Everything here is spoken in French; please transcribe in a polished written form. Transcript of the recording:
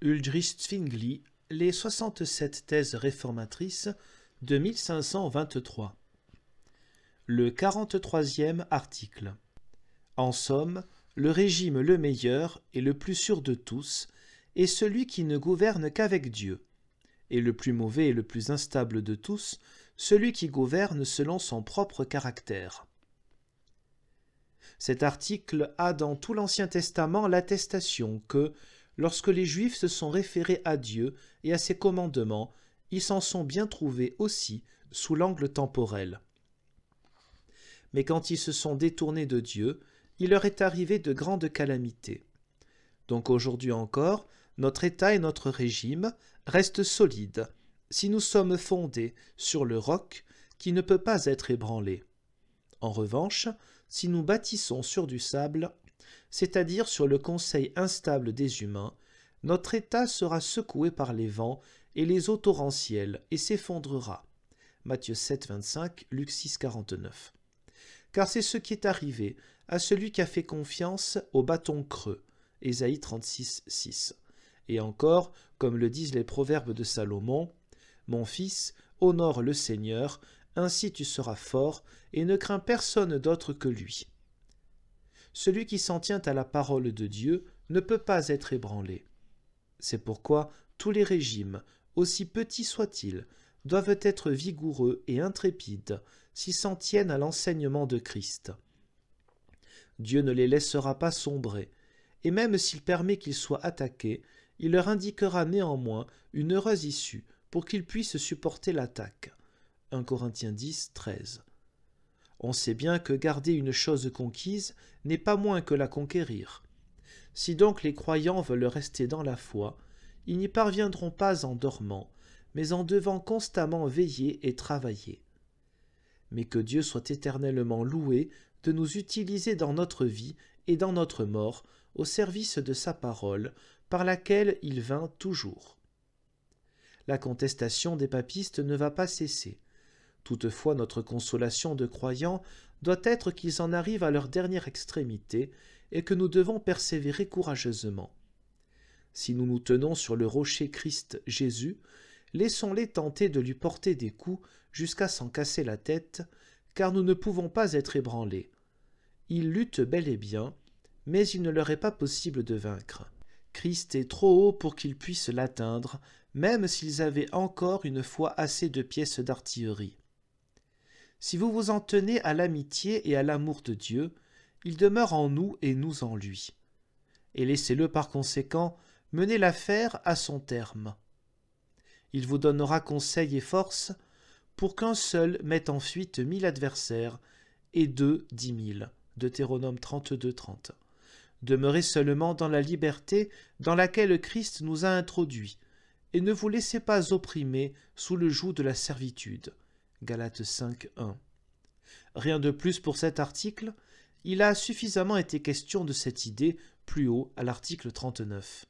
Ulrich Zwingli, les 67 thèses réformatrices de 1523. Le 43e article. En somme, le régime le meilleur et le plus sûr de tous est celui qui ne gouverne qu'avec Dieu, et le plus mauvais et le plus instable de tous, celui qui gouverne selon son propre caractère. Cet article a dans tout l'Ancien Testament l'attestation que, lorsque les Juifs se sont référés à Dieu et à ses commandements, ils s'en sont bien trouvés aussi sous l'angle temporel. Mais quand ils se sont détournés de Dieu, il leur est arrivé de grandes calamités. Donc aujourd'hui encore, notre État et notre régime restent solides, si nous sommes fondés sur le roc qui ne peut pas être ébranlé. En revanche, si nous bâtissons sur du sable, c'est-à-dire sur le conseil instable des humains, notre État sera secoué par les vents et les eaux torrentielles et s'effondrera. Matthieu 7, 25, Luc 6, 49. Car c'est ce qui est arrivé à celui qui a fait confiance au bâton creux. Ésaïe 36, 6. Et encore, comme le disent les proverbes de Salomon, « Mon fils, honore le Seigneur, ainsi tu seras fort, et ne crains personne d'autre que lui. » Celui qui s'en tient à la parole de Dieu ne peut pas être ébranlé. C'est pourquoi tous les régimes, aussi petits soient-ils, doivent être vigoureux et intrépides s'ils s'en tiennent à l'enseignement de Christ. Dieu ne les laissera pas sombrer, et même s'il permet qu'ils soient attaqués, il leur indiquera néanmoins une heureuse issue pour qu'ils puissent supporter l'attaque. 1 Corinthiens 10, 13. On sait bien que garder une chose conquise n'est pas moins que la conquérir. Si donc les croyants veulent rester dans la foi, ils n'y parviendront pas en dormant, mais en devant constamment veiller et travailler. Mais que Dieu soit éternellement loué de nous utiliser dans notre vie et dans notre mort au service de sa parole, par laquelle il vint toujours. La contestation des papistes ne va pas cesser. Toutefois, notre consolation de croyants doit être qu'ils en arrivent à leur dernière extrémité et que nous devons persévérer courageusement. Si nous nous tenons sur le rocher Christ Jésus, laissons-les tenter de lui porter des coups jusqu'à s'en casser la tête, car nous ne pouvons pas être ébranlés. Ils luttent bel et bien, mais il ne leur est pas possible de vaincre. Christ est trop haut pour qu'ils puissent l'atteindre, même s'ils avaient encore une fois assez de pièces d'artillerie. Si vous vous en tenez à l'amitié et à l'amour de Dieu, il demeure en nous et nous en lui. Et laissez-le par conséquent mener l'affaire à son terme. Il vous donnera conseil et force pour qu'un seul mette en fuite 1000 adversaires et 2 10 000. Deutéronome 32, 30. Demeurez seulement dans la liberté dans laquelle Christ nous a introduits, et ne vous laissez pas opprimer sous le joug de la servitude. Galates 5, 1. Rien de plus pour cet article, il a suffisamment été question de cette idée plus haut à l'article 39.